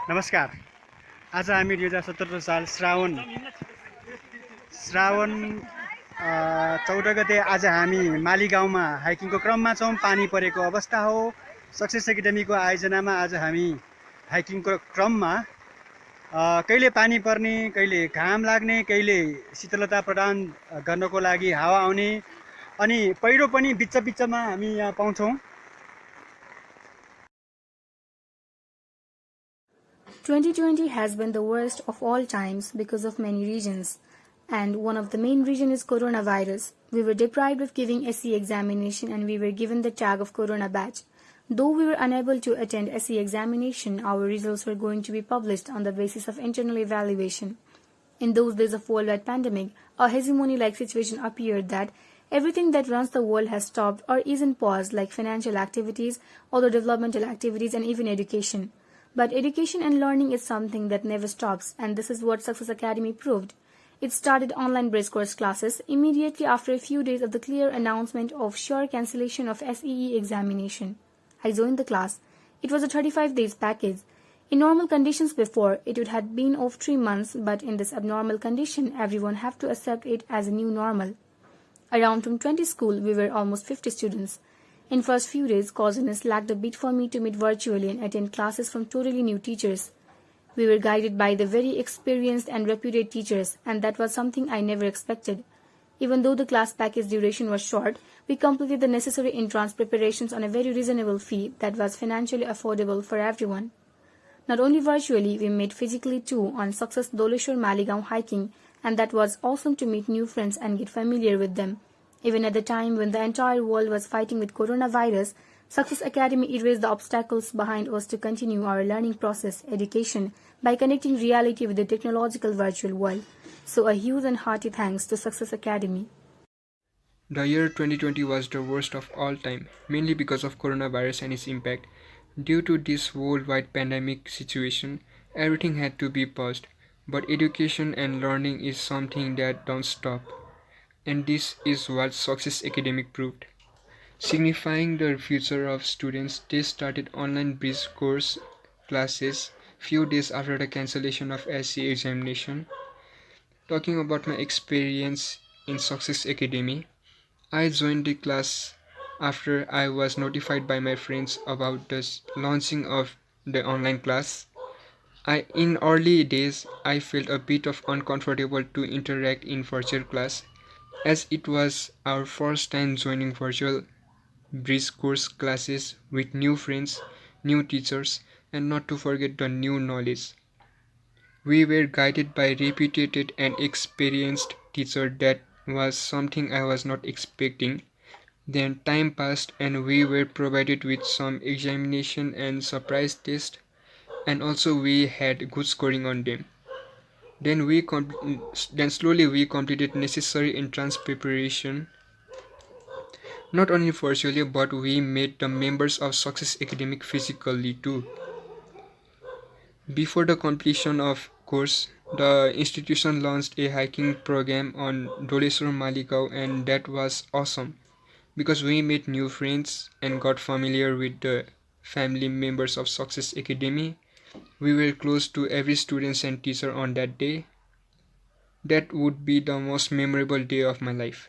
नमस्कार। आज हामी 2017 साल श्रावण 14 गते आज हामी माली गाउँमा हाइकिङको क्रममा छौँ। पानी परेको अवस्था हो। सक्सेस एकाडेमीको आयोजनामा आज हामी हाइकिङको क्रममा कहिले पानी पर्ने, कहिले घाम लाग्ने, कहिले शीतलता प्रदान गर्नको लागि हावा आउने अनि पहिरो पनि बिचमा हामी यहाँ पाउँछौँ। 2020 has been the worst of all times because of many reasons, and one of the main reasons is coronavirus. We were deprived of giving SE examination and we were given the tag of Corona batch. Though we were unable to attend SE examination, our results were going to be published on the basis of internal evaluation. In those days of worldwide pandemic, a hegemony-like situation appeared that everything that runs the world has stopped or is in pause, like financial activities, other developmental activities, and even education. But education and learning is something that never stops, and this is what Success Academy proved. It started online bridge course classes immediately after a few days of the clear announcement of sure cancellation of SEE examination. I joined the class. It was a 35 days package. In normal conditions before, it would have been of 3 months, but in this abnormal condition, everyone had to accept it as a new normal. Around from 20 school, we were almost 50 students. In first few days, coziness lacked a bit for me to meet virtually and attend classes from totally new teachers. We were guided by the very experienced and reputed teachers, and that was something I never expected. Even though the class package duration was short, we completed the necessary entrance preparations on a very reasonable fee that was financially affordable for everyone. Not only virtually, we met physically too on Success Doleshwar Maligaon hiking, and that was awesome to meet new friends and get familiar with them. Even at the time when the entire world was fighting with coronavirus, Success Academy erased the obstacles behind us to continue our learning process, education, by connecting reality with the technological virtual world. So a huge and hearty thanks to Success Academy. The year 2020 was the worst of all time, mainly because of coronavirus and its impact. Due to this worldwide pandemic situation, everything had to be paused. But education and learning is something that don't stop. And this is what Success Academic proved. Signifying the future of students, they started online bridge course classes few days after the cancellation of SE examination. Talking about my experience in Success Academy, I joined the class after I was notified by my friends about the launching of the online class. In early days, I felt a bit of uncomfortable to interact in virtual class, as it was our first time joining virtual bridge course classes with new friends, new teachers, and not to forget the new knowledge. We were guided by reputed and experienced teacher. That was something I was not expecting. Then time passed and we were provided with some examination and surprise test, and also we had good scoring on them. Then slowly we completed necessary entrance preparation. Not only virtually, but we met the members of Success Academic physically too. Before the completion of course, the institution launched a hiking program on Doleshwar Maligaon, and that was awesome because we met new friends and got familiar with the family members of Success Academy. We were close to every student and teacher on that day. That would be the most memorable day of my life.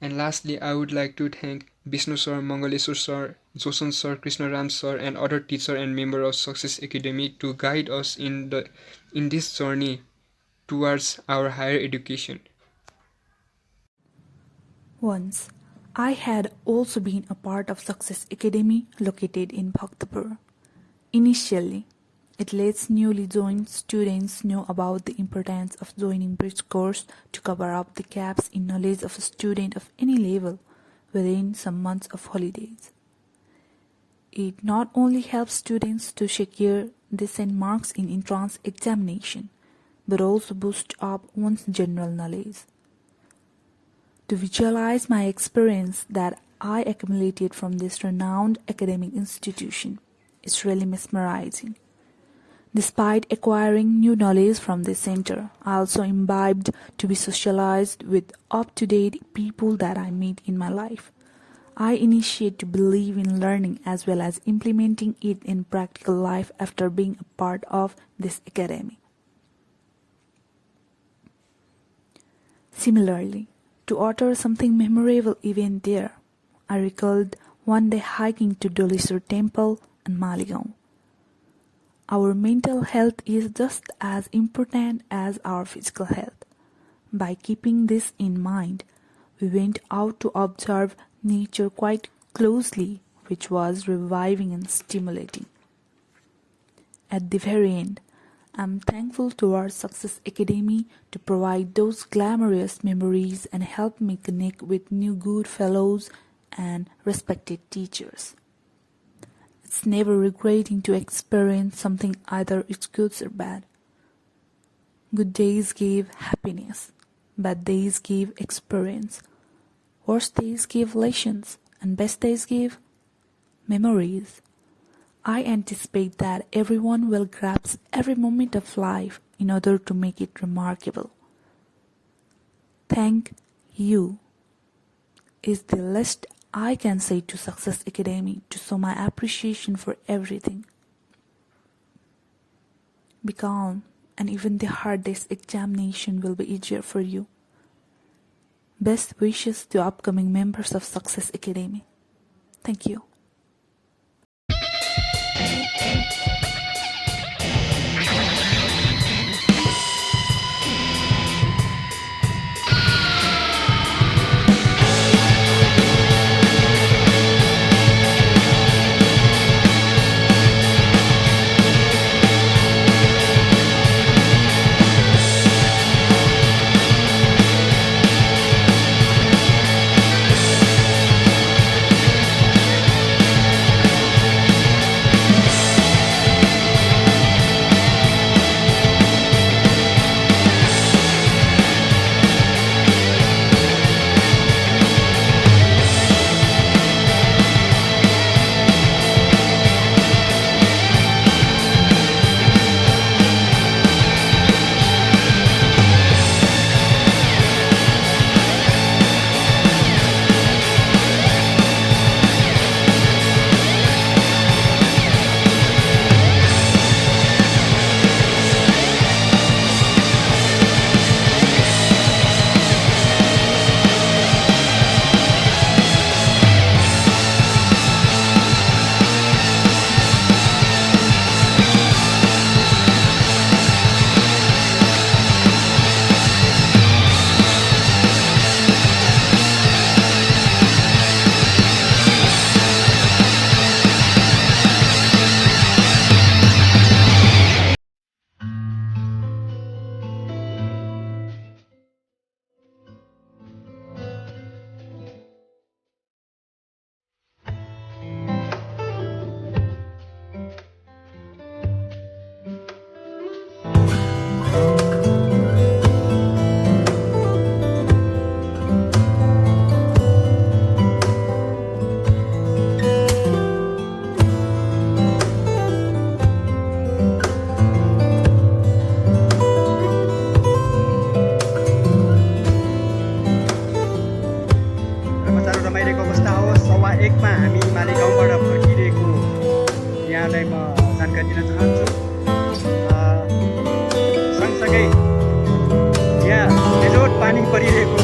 And lastly, I would like to thank Vishnu sir, Mangaleswar sir, Josan sir, Krishnaram sir, and other teacher and member of Success Academy to guide us in this journey towards our higher education. Once, I had also been a part of Success Academy located in Bhaktapur. Initially, it lets newly joined students know about the importance of joining bridge course to cover up the gaps in knowledge of a student of any level within some months of holidays. It not only helps students to secure decent marks in entrance examination, but also boosts up one's general knowledge. To visualize my experience that I accumulated from this renowned academic institution is really mesmerizing. Despite acquiring new knowledge from this center, I also imbibed to be socialized with up-to-date people that I meet in my life. I initiate to believe in learning as well as implementing it in practical life after being a part of this academy. Similarly, to utter something memorable event there, I recalled one day hiking to Dolisur Temple in Maligaon. Our mental health is just as important as our physical health. By keeping this in mind, we went out to observe nature quite closely, which was reviving and stimulating. At the very end, I am thankful to our Success Academy to provide those glamorous memories and help me connect with new good fellows and respected teachers. It's never regretting to experience something either it's good or bad. Good days give happiness, bad days give experience, worst days give lessons, and best days give memories. I anticipate that everyone will grasp every moment of life in order to make it remarkable. Thank you is the least I can say to Success Academy to show my appreciation for everything. Be calm, and even the hardest examination will be easier for you. Best wishes to upcoming members of Success Academy. Thank you. रमाइरहेको अवस्था हो। 1:15 हामी मालीगाउँबाट फर्किरहेको यहाँलाई म जानकारी दिन चाहन्छु। सँगसँगै यहाँ बेजोड पानी परिरहेको